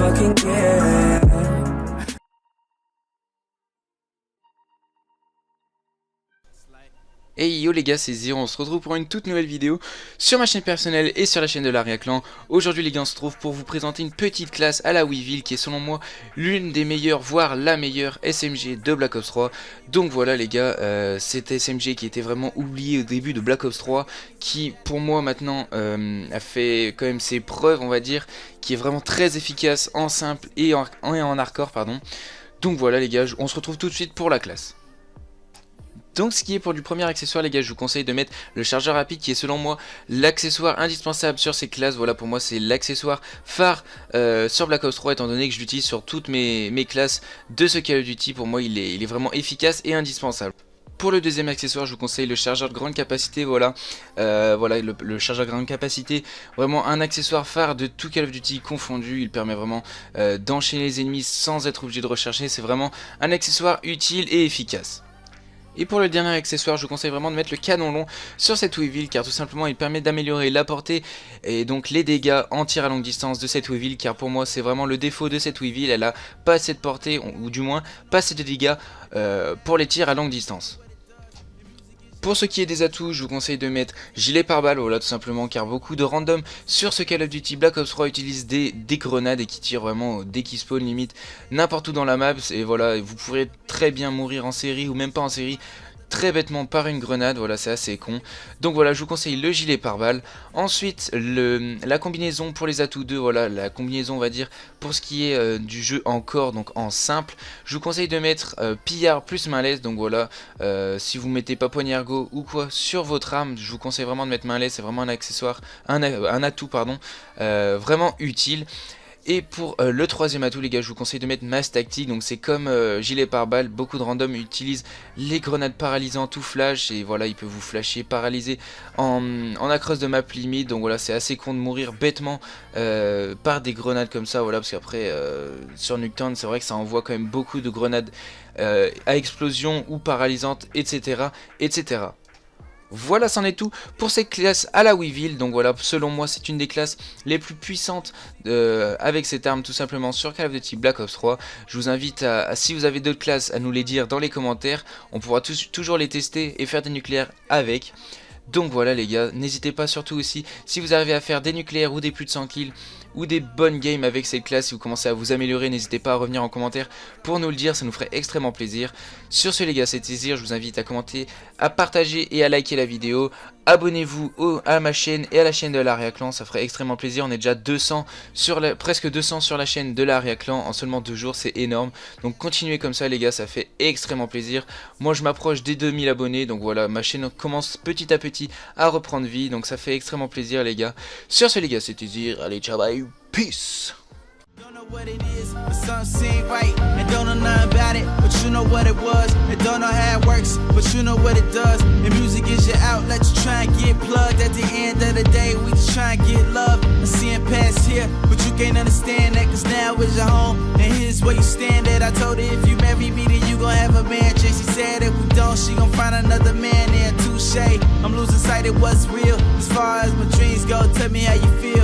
fucking care. Hey yo les gars, c'est Zero, on se retrouve pour une toute nouvelle vidéo sur ma chaîne personnelle et sur la chaîne de l'Ariaclan. Aujourd'hui les gars, on se trouve pour vous présenter une petite classe à la Weevil qui est selon moi l'une des meilleures, voire la meilleure SMG de Black Ops 3. Donc voilà les gars, cette SMG qui était vraiment oubliée au début de Black Ops 3, qui pour moi maintenant a fait quand même ses preuves, on va dire, qui est vraiment très efficace en simple et en hardcore, pardon. Donc voilà les gars, on se retrouve tout de suite pour la classe. Donc ce qui est pour du premier accessoire les gars, je vous conseille de mettre le chargeur rapide qui est selon moi l'accessoire indispensable sur ces classes. Voilà, pour moi c'est l'accessoire phare sur Black Ops 3 étant donné que je l'utilise sur toutes mes classes de ce Call of Duty. Pour moi il est vraiment efficace et indispensable. Pour le deuxième accessoire, je vous conseille le chargeur de grande capacité, voilà, le chargeur de grande capacité, vraiment un accessoire phare de tout Call of Duty confondu. Il permet vraiment d'enchaîner les ennemis sans être obligé de recharger. C'est vraiment un accessoire utile et efficace. Et pour le dernier accessoire, je vous conseille vraiment de mettre le canon long sur cette Weevil, car tout simplement il permet d'améliorer la portée et donc les dégâts en tir à longue distance de cette Weevil, car pour moi c'est vraiment le défaut de cette Weevil. Elle a pas assez de portée, ou du moins pas assez de dégâts pour les tirs à longue distance. Pour ce qui est des atouts, je vous conseille de mettre gilet pare-balles, voilà tout simplement, car beaucoup de randoms sur ce Call of Duty Black Ops 3 utilisent des grenades et qui tirent vraiment dès qu'ils spawnent limite n'importe où dans la map. Et voilà, vous pourrez très bien mourir en série ou même pas en série très bêtement par une grenade, voilà, c'est assez con. Donc voilà, je vous conseille le gilet pare-balles. Ensuite la combinaison pour les atouts 2, voilà la combinaison on va dire pour ce qui est du jeu en corps, donc en simple. Je vous conseille de mettre pillard plus main leste. Donc voilà, si vous mettez pas poignée ergo ou quoi sur votre arme, je vous conseille vraiment de mettre main leste. C'est vraiment un accessoire, un atout pardon, vraiment utile. Et pour le troisième atout les gars, je vous conseille de mettre masse tactique. Donc c'est comme gilet pare-balles, beaucoup de randoms utilisent les grenades paralysantes ou flash. Et voilà, il peut vous flasher, paralyser en across de map limite. Donc voilà, c'est assez con de mourir bêtement par des grenades comme ça. Voilà, parce qu'après sur Nuketown c'est vrai que ça envoie quand même beaucoup de grenades à explosion ou paralysantes, etc. etc. Voilà, c'en est tout pour cette classe à la Weevil. Donc voilà, selon moi c'est une des classes les plus puissantes avec cette arme tout simplement sur Call of Duty Black Ops 3. Je vous invite si vous avez d'autres classes, à nous les dire dans les commentaires. On pourra toujours les tester et faire des nucléaires avec. Donc voilà les gars, n'hésitez pas surtout aussi, si vous arrivez à faire des nucléaires ou des plus de 100 kills ou des bonnes games avec cette classe, si vous commencez à vous améliorer, n'hésitez pas à revenir en commentaire pour nous le dire, ça nous ferait extrêmement plaisir. Sur ce les gars, c'était Zir, je vous invite à commenter, à partager et à liker la vidéo. Abonnez-vous à ma chaîne et à la chaîne de l'Ariaclan, ça ferait extrêmement plaisir. On est déjà presque 200 sur la chaîne de l'Ariaclan en seulement 2 jours, c'est énorme. Donc continuez comme ça les gars, ça fait extrêmement plaisir. Moi je m'approche des 2000 abonnés, donc voilà, ma chaîne commence petit à petit à reprendre vie, donc ça fait extrêmement plaisir les gars. Sur ce les gars, c'était Zir, allez ciao bye, peace. What it is, but some seem right, and don't know nothing about it, but you know what it was, and don't know how it works, but you know what it does, and music is your outlet, you try and get plugged, at the end of the day, we just try and get love, I'm seeing past here, but you can't understand that, cause now is your home, and here's where you stand at, I told her if you marry me, then you gon' have a man, she said if we don't, she gon' find another man there, touche, I'm losing sight of what's real, as far as my dreams go, tell me how you feel.